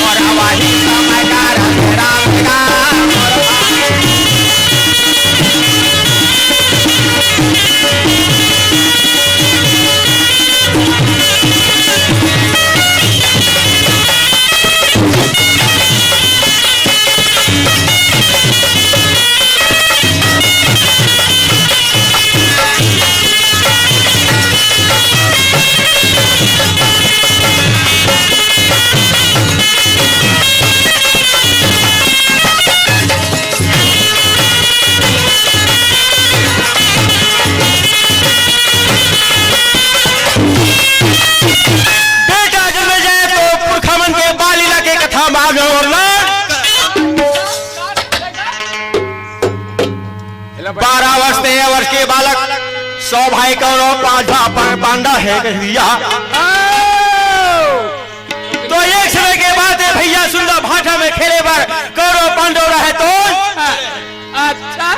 और वही समय का रंग राम का वर्ष के बालक 100 भाई कौरव पांडा है भैया। तो एक समय के बाद भैया सुंदर भाटा में खेले बार कौरव पांडव रहे तो अच्छा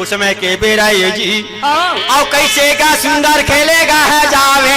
उस समय के बेरा ये जी और कैसे का सुंदर खेलेगा है जावे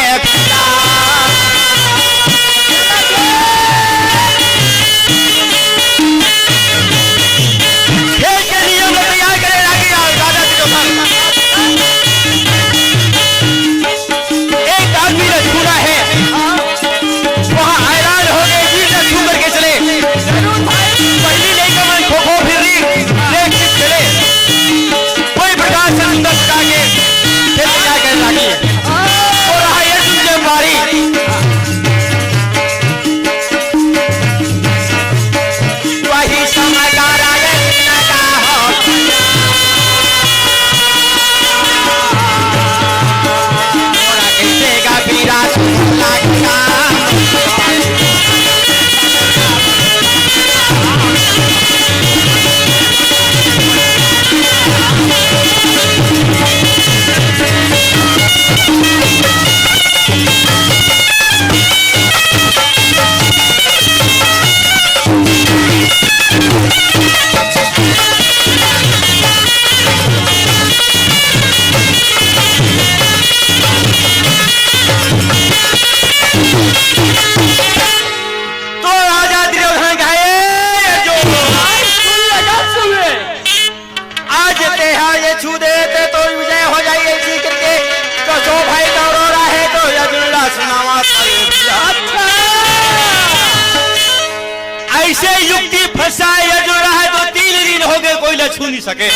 ऐसे युक्ति फंसाए जो रहा है तो 3 दिन हो गए कोई न छू नहीं सके।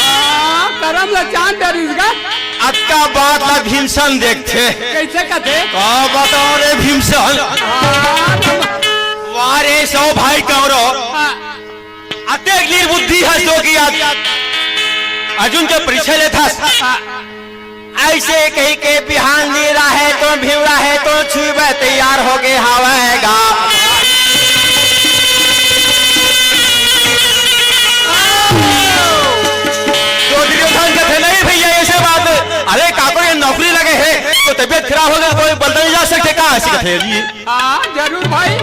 करम ला चांद डरीगा अक्का बात ला भीमसन देखते कैसे कहते बताओ रे भीमसन वारे 100 भाई कौरव अतेक निर्बुद्धि है तो कि अर्जुन के परिचय लेता ऐसे कहीं के बिहान नहीं रहा है तो भीवड़ा है तो छुबे तैयार हो गए हवाएगा अरे काको ये नौकरी लगे है तो तबीयत खराब हो गई कोई बदल नहीं जा सकते कहाँ से जरूर भाई।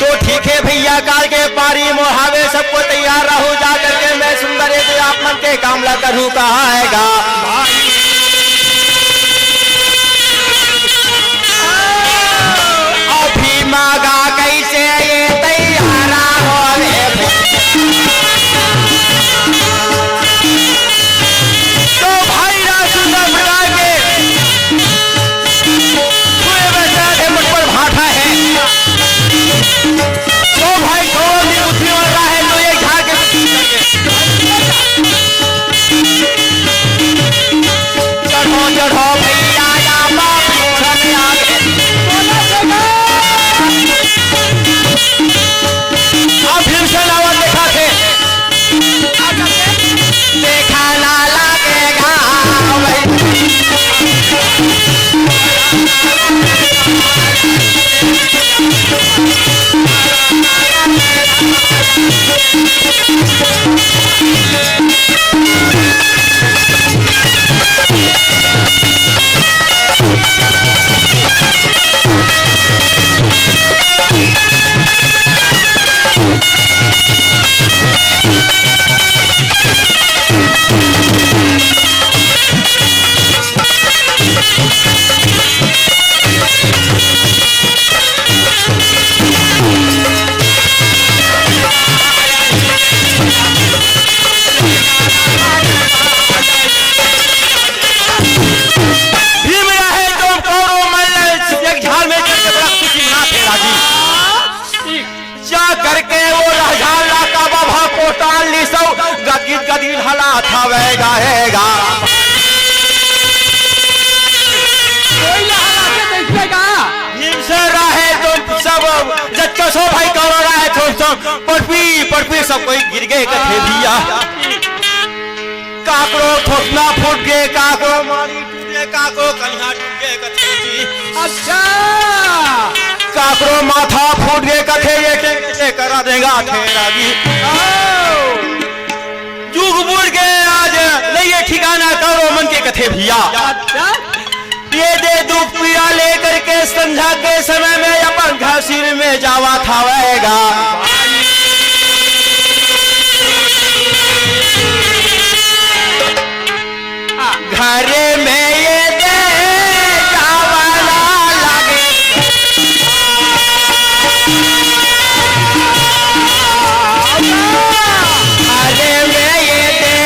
तो ठीक है भैया काल के पारी मोहावे सबको तैयार रहो जा करके मैं सुंदर आप मन के कामला करूँ कहा आएगा अभी मांगा कैसे ये तैयार हो माथा वह गाएगा। कोई लहरा के देखेगा। हिंसा रहे तो सब जच्चा सो भाई कौन रहा है तो पड़पी सब कोई गिर गए कथे भैया। काकरो ठोकना फूट गए, काकरो मारी टूटे, काकरो कन्हा टूट गए कथे जी। अच्छा काकरो माथा फूट गए कथे ये करा देगा ठेरागी। जुग बुड़ गए आज नहीं ठिकाना करो मन के कथे भैया। अच्छा ये दे दुख पीड़ा लेकर के संध्या के समय में अपन घर सिर में जावा थावेगा। घरे में ये दे जावाला लगे, घरे में ये दे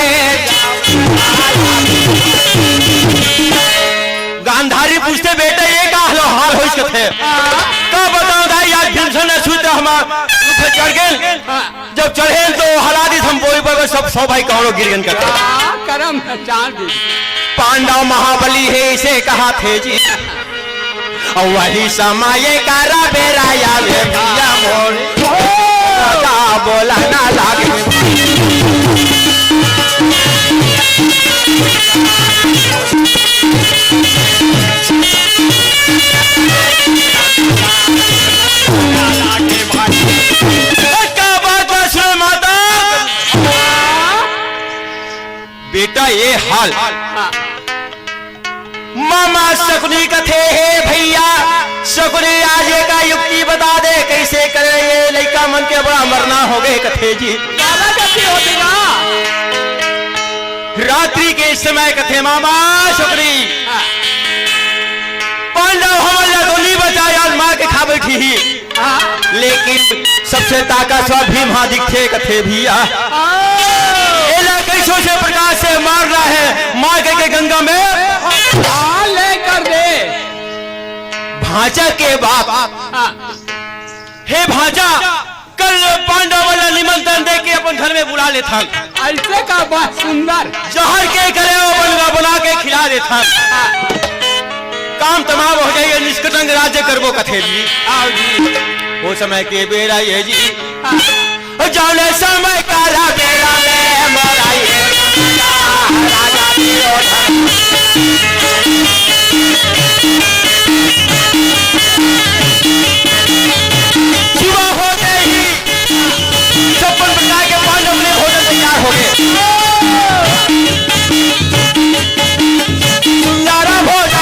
गांधारी पूछते बेटा ये का हाल हो इसके का बताओ दाई आज भीमसेन सूत हमार चढ़ गए। जब चढ़े तो हलादित हम बोई पर सब सौ भाई कौनो गिरगन करते। करम चांद पांडव महाबली है इसे कहा थे जी, और वही समय करा बेरा या भैया मोर बोला ना लागे। बेटा ये हाल मामा शकुनी कथे है भैया। शकुनी आज का युक्ति बता दे कैसे करे ये लड़का मन के बड़ा मरना हो गए कथे जी। ज्यादा कैसे होगा रात्रि के समय कथे मामा शकुनी पांडव हमारा गोली बचाया मार के खा बैठी ही, लेकिन सबसे ताकतवर भीम हादिक थे कथे भैया। कैसों से प्रकाश से मार रहा है, मार के गंगा में लेकर दे। भांजा के बाप हे भांजा कल पांडव वाला निमंत्रण दे के अपन घर में बुला लेता। ऐसे का बहुत सुंदर जहर के करे वो बना के खिला देता। काम तमाम हो जाइए निष्कटंग राज्य करबो कथे जी। वो समय के बेरा ये जी जाने समय कारा बेरा में मराइए राजा सुबह होते ही 56 प्रकार के पांडव में भोजन तैयार हो गए। सुंदर भोजन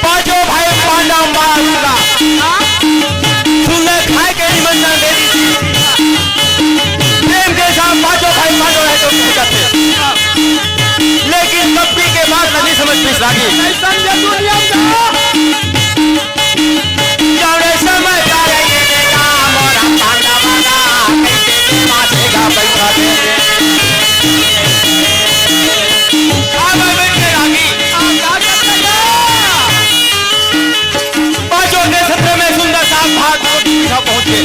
पांचों भाई पांडव मारूंगा सुंदर खाए के निमंत्रण दे दी। प्रेम के साथ पांचों भाई पांडव है तो पूछते, लेकिन कपी के बाद नहीं समझ में लागी। समय बैठा पांचों के सत्र में सुंदर साथ भाग पहुंचे।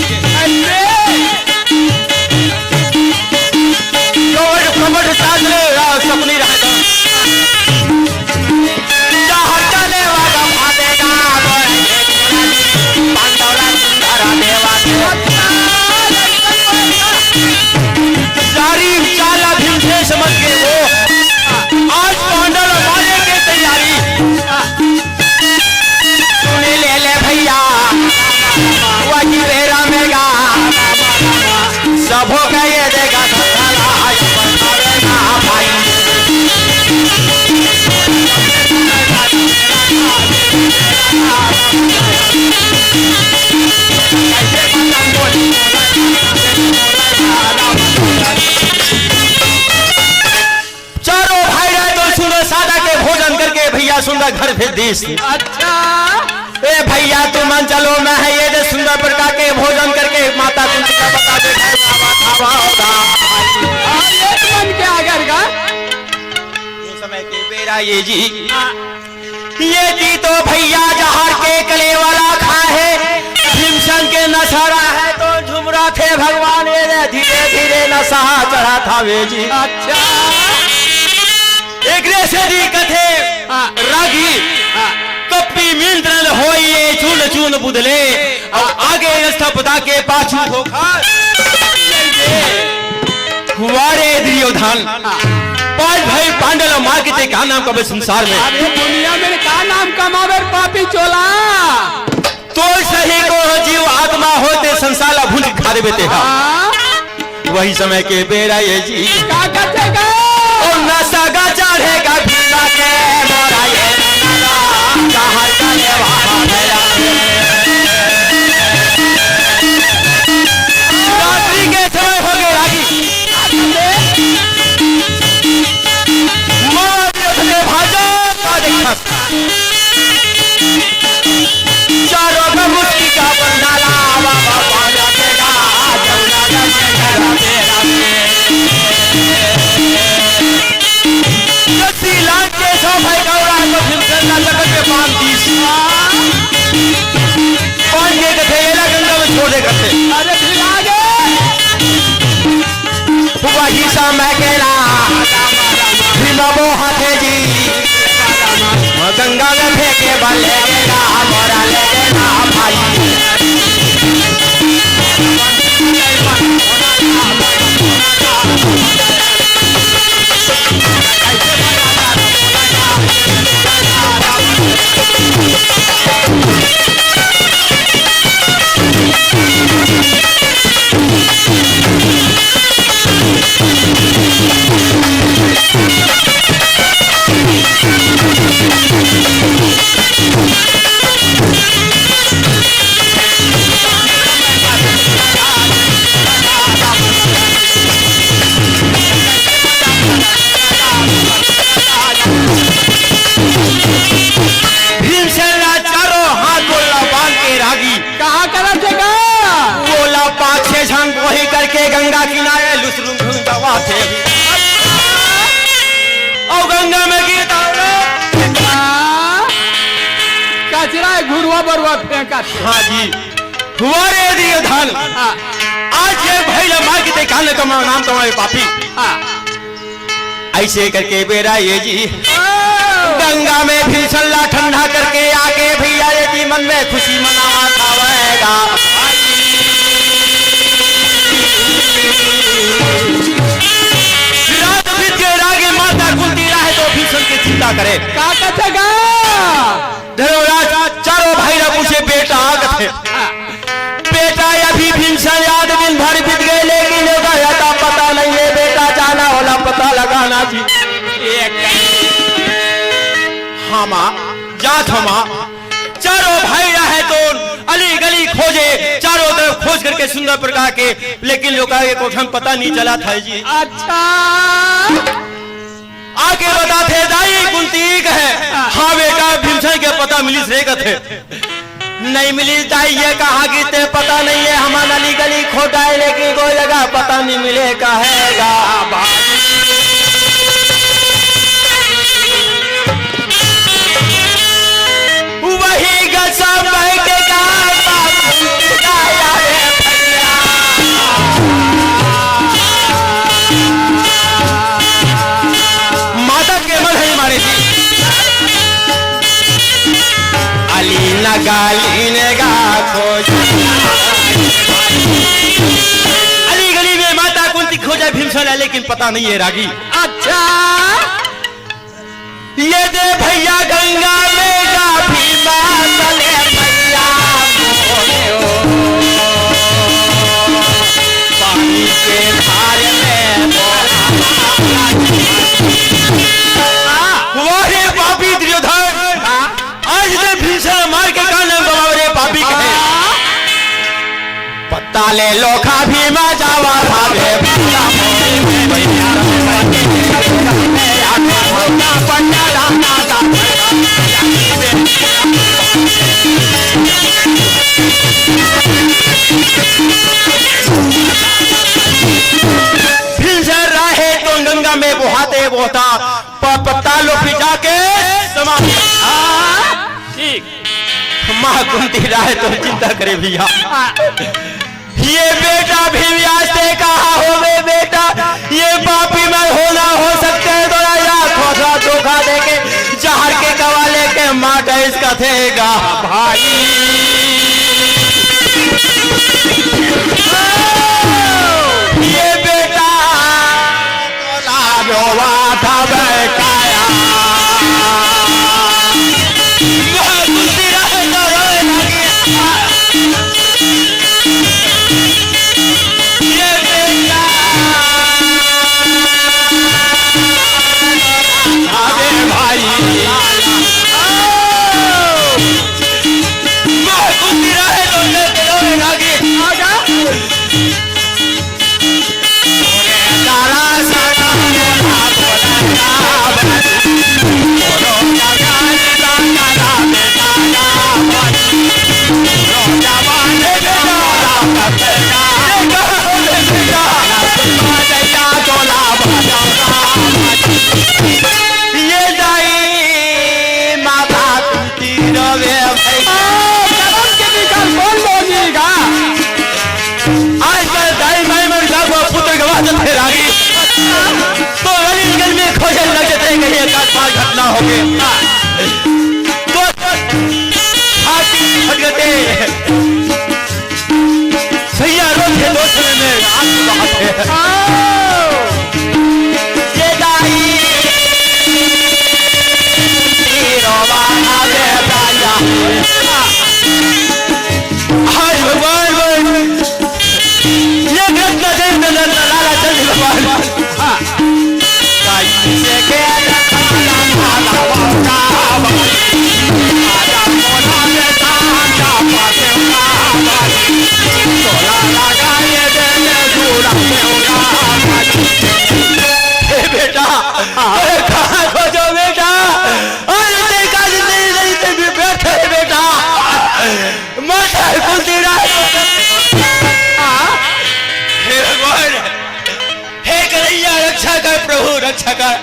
सपनी रहता चले वाला भागेगा पांडवरा सुंदरा देवा सारी चाला भीम से समझ के वो आज पांडव मारे के तैयारी सुने ले भैया वही बेरा मेगा सब हो गए देगा चारों भाई रहे तो सुनो सादा के भोजन करके भैया सुंदर घर भेज दी। अच्छा ए भैया तू मन चलो मैं है ये जो सुंदर प्रकार के भोजन करके माता कुंती का बता दे मन के आगर का समय के बेरा ये जी ये लेती तो भैया जहर के कले वाला खाए, भीमसेन के नशा है तो झुमरा थे भगवान, ये धीरे धीरे नशा चढ़ा था वे जी। अच्छा एक से दी कथे रागी कपी मिंद्रल होइए चून चून बुदले, और आगे रस्ता के पाछू धोखा हुआरे दुर्योधन। पांच भाई पांडव मार के क्या नाम कबे संसार में, अरे दुनिया में का नाम कमावे पापी चोला। तो सही को जीव आत्मा होते संसार भूल खा दे बेटे। वही समय के बेरा ये जी का करेगा और नशा का चढ़ेगा भीमा के मोरा ये जहर का ले बाबा मेरा। रात्रि के समय हो गए रागी चारों का मुट्ठी का बंधाला बाबा पाया देगा जमुना का मेरा मेरा जस्सी लाख के सौ भाई गौरा को भीमसेन ना जगत के पान तीस पान के कथे एला गंगा में छोड़ दे करते। अरे भिगा दे वही समय के ना भीमा वो हाथे जी गंगा में फेंके बल्ले के ना मोरा ले ना भाई। वही करके गंगा किनारे लुसलुम दवा थे और गंगा में गिरता कचरा घुरवा बरवा फेंका। हाँ जी हुआरे दिए धन आज ये भैया मार के देखा न कमा नाम तुम्हारे पापी। ऐसे करके बेरा ये जी गंगा में भी सल्ला ठंडा करके आके भैया ये मन में खुशी मनावा था रात बीत के रागे माता कुंती रहे तो भीषण की चिंता करे का कथेगा धर्मराज चारों भाई ने पूछे बेटा कथे बेटा अभी भीमसेन याद दिन भर बीत गए लेकिन था पता नहीं है बेटा जाना वाला पता लगाना जी। हाँ माँ जात हो माँ चारों भाई रहे तो अली गली खोजे चारों तरफ खोज करके सुंदर प्रकार के लेकिन लोग आगे कोठम पता नहीं चला था जी। अच्छा आगे बताते दाई कुंती है हाँ बेटा भीमसेन के पता मिली से कथे नहीं मिली दाई ये कहाँ गिरते पता नहीं है हमारा अली गली खोटा है लेकिन कोई जगह पता नहीं मिले कहेगा। वही गसा बैठेगा माता के मन है मारे थी अली नगाली नेगा खोज अली गली में माता कुंती खोजा भीमसेन है लेकिन पता नहीं है रागी। अच्छा ये दे भैया गंगा में जा भीमा चले भैया पानी के धार में वही पापी दुर्योधन आज ने भीषण मार के कान गवावरे पापी कहे पत्ता ले लोखा भीमा जावा भावे भीमसेन रहे तो गंगा में बहाते बोता पत्ता लो पिटा के समा माँ कुंती राय तो चिंता करे भैया। ये बेटा भी व्यास से कहा हो गए बेटा, ये पापी में होना हो सकते हैं तो थोड़ा धोखा दे के जहर के कवाले के माटा इसका थेगा भाई। ये बेटा रोवा था बेकाया घटना हो गई तो सैया रोज के दो समय में बात है भगवान ये घटना से लाला चंद भगवान बेटा कहाँ खोजो बेटा, बैठे बेटा माता कुंती राय। हे भगवान, हे कन्हैया रक्षा कर प्रभु रक्षा कर।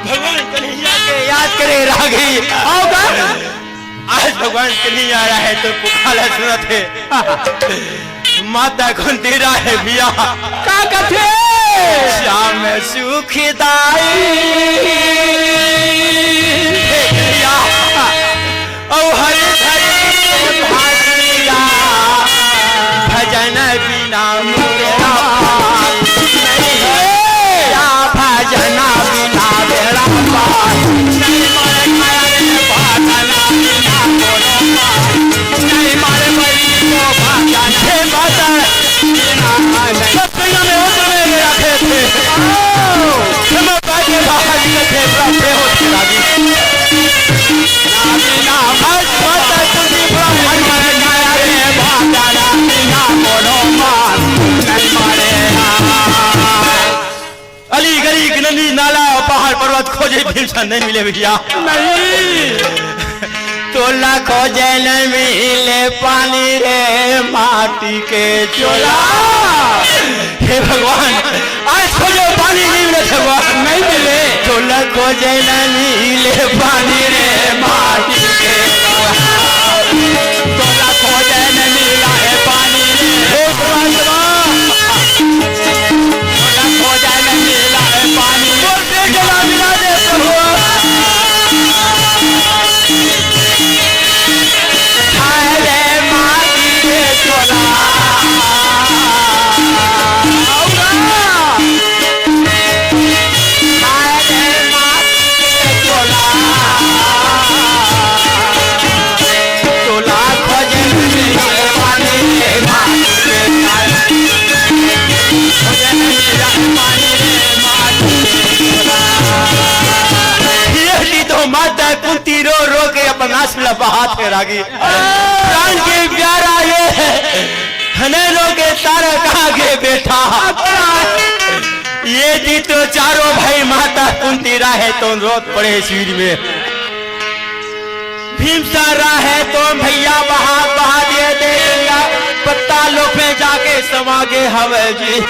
भगवान कन्हैया के याद करे रागी आओगा। आज भगवान कन्हैया रहा है तो पुकारा सुनत है माता कुंती राय भैया का कथे श्याम सुखदाई हरि भागिया भजन बिना मेरा भजन बिना मेरा नहीं मारे नहीं मारे माता अली गली नदी नाला पहाड़ पर्वत खोजे भीमसन नहीं मिले भैया नहीं तोला खोजे नहीं मिले पानी रे माटी के चोला। हे भगवान आज खोजे पानी नहीं मिले भगवान नहीं मिले तोला खोजे नहीं मिले पानी रे माटी के तोला खोजे नहीं मिला है पानी रे तोला खोजे नहीं मिला है पानी जला मिला दे प्रभु माता कुंती रो रो के अपना नासला बहात है रागी प्राण के प्यारा ये हने रो के तारा कहा गे बेटा ये जी तो चारों भाई माता कुंती राहे तो रोत पड़े शिविर में भीमसारा है तो भैया बहा दिए देगा पत्ता लोक में जाके समागे हवे जी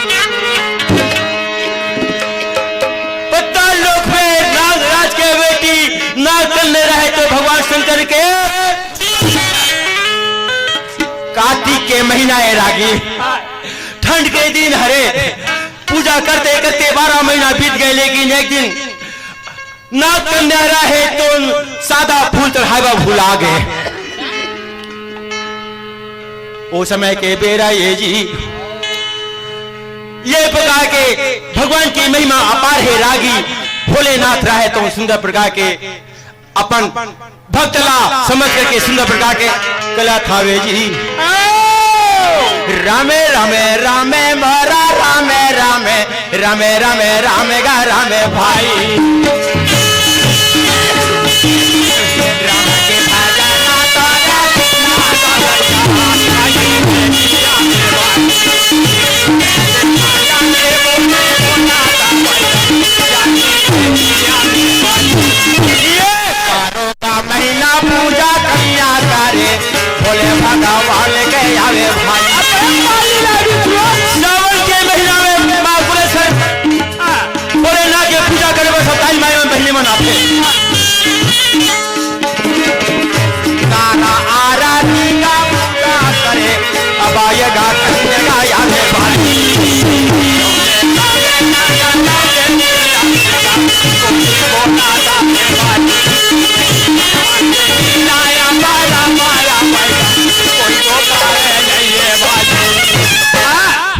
पत्ता लोक में नागराज के बेटी नाग करने रहे तो भगवान शंकर के कार्तिक के महीना है रागी, ठंड के दिन हरे, पूजा करते करते 12 महीना बीत गए, लेकिन एक दिन नाग कन्या रहे तो सादा फूल चढ़ावा भुला गए। वो समय के बेरा ये जी, ये प्रकार के भगवान की महिमा अपार है रागी, भोलेनाथ रहे तो सुंदर प्रकार के अपन भक्तला समझ करके सुंदर प्रकार के कला थावे जी। रामे रामे रामे मरा रामे रामे रामे रामे रामे गा रामे भाई, राम के भजना महीना पूजा कन्या करे, भोले भगवान के आवे भाई। सावन के महीना में माँ कुलेश्वर भोलेनाथ के पूजा करे, 27 महीने में पहले मनाते। गाना आरती का पूजा करे, अब आएगा कन्या आवे भाई।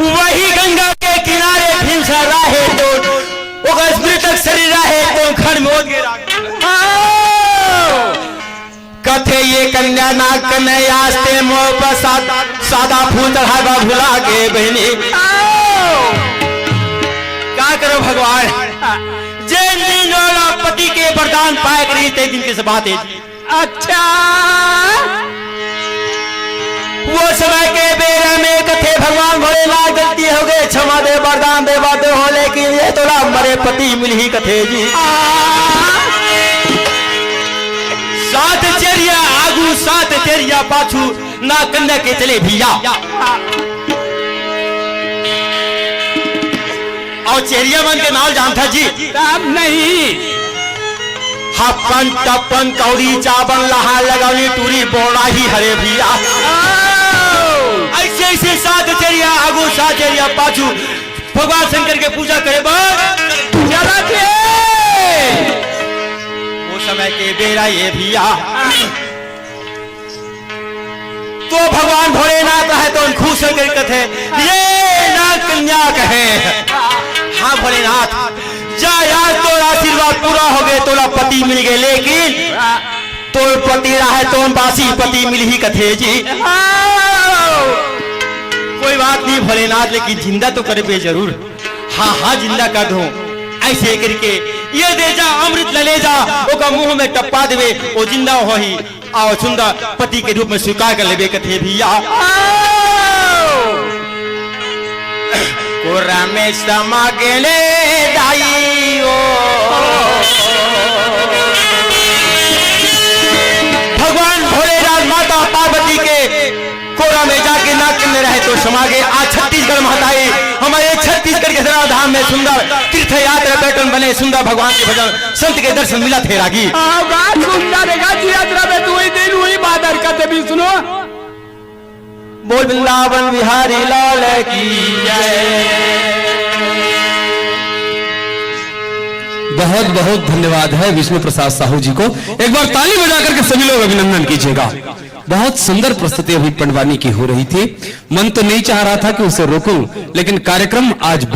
वही गंगा के किनारे भीमसा रहे तो मृतक शरीर रहे तो घर में हो गिरा। कथे ये कन्या नाग कन्यास्ते मोह प्रसाद सादा फूल चढ़ावा भुला के बहनी। क्या करो भगवान, जिन दिन पति के वरदान पाए करी ते दिन की बात है। अच्छा, वो समय के बेरे में कथे भगवान भोलेनाथ गलती हो गए, क्षमा दे वरदान दे बाते हो, लेकिन ये तोला मरे पति मिल ही कथे जी। सात चेरिया आगू सात चेरिया पाछू, ना कन्या के चले भिया। और चेरिया मन के नाम जानता जी? नहीं। हपन टपन कौड़ी चावल लहा लगौली टूरी बोड़ा ही हरे भिया। ऐसे ऐसे सात चेरिया आगू सात चेरिया पाछू भगवान शंकर के पूजा करे। वो समय के बेरा ये भिया तो भगवान भोलेनाथ है तो खुश होकर कथे ये ना कन्या कहे। हाँ भोलेनाथ जा यार, तो आशीर्वाद पूरा हो गए, तोला पति मिल गए, लेकिन तो पति रहे तो बासी पति मिल ही कथे जी। कोई बात नहीं भोलेनाथ, लेकिन जिंदा तो करे बे जरूर। हाँ हाँ जिंदा कर दो, ऐसे करके ये दे जा अमृत ले जा, ओका मुंह में टप्पा देवे, वो जिंदा हो ही और सुंदर पति के रूप में स्वीकार कर लेवे कथे भैया। कोरा में समा गेले दाइयो, भगवान भोलेनाथ माता पार्वती के कोरा में जाके नाक में रहे तो समा गए। आज छत्तीसगढ़ महताई हमारे छत्तीसगढ़ के धाम में सुंदर तीर्थ यात्रा पैटर्न बने, सुंदर भगवान के भजन संत के दर्शन मिला थे रागी। यात्रा में तू ही दिन हुई बादर करते भी सुनो, बोल वृंदावन बिहारी लाल की जय। बहुत बहुत धन्यवाद है विष्णु प्रसाद साहू जी को। एक बार ताली बजा करके सभी लोग अभिनंदन कीजिएगा। बहुत सुंदर प्रस्तुति अभी पंडवानी की हो रही थी। मन तो नहीं चाह रहा था कि उसे रोकूं, लेकिन कार्यक्रम आज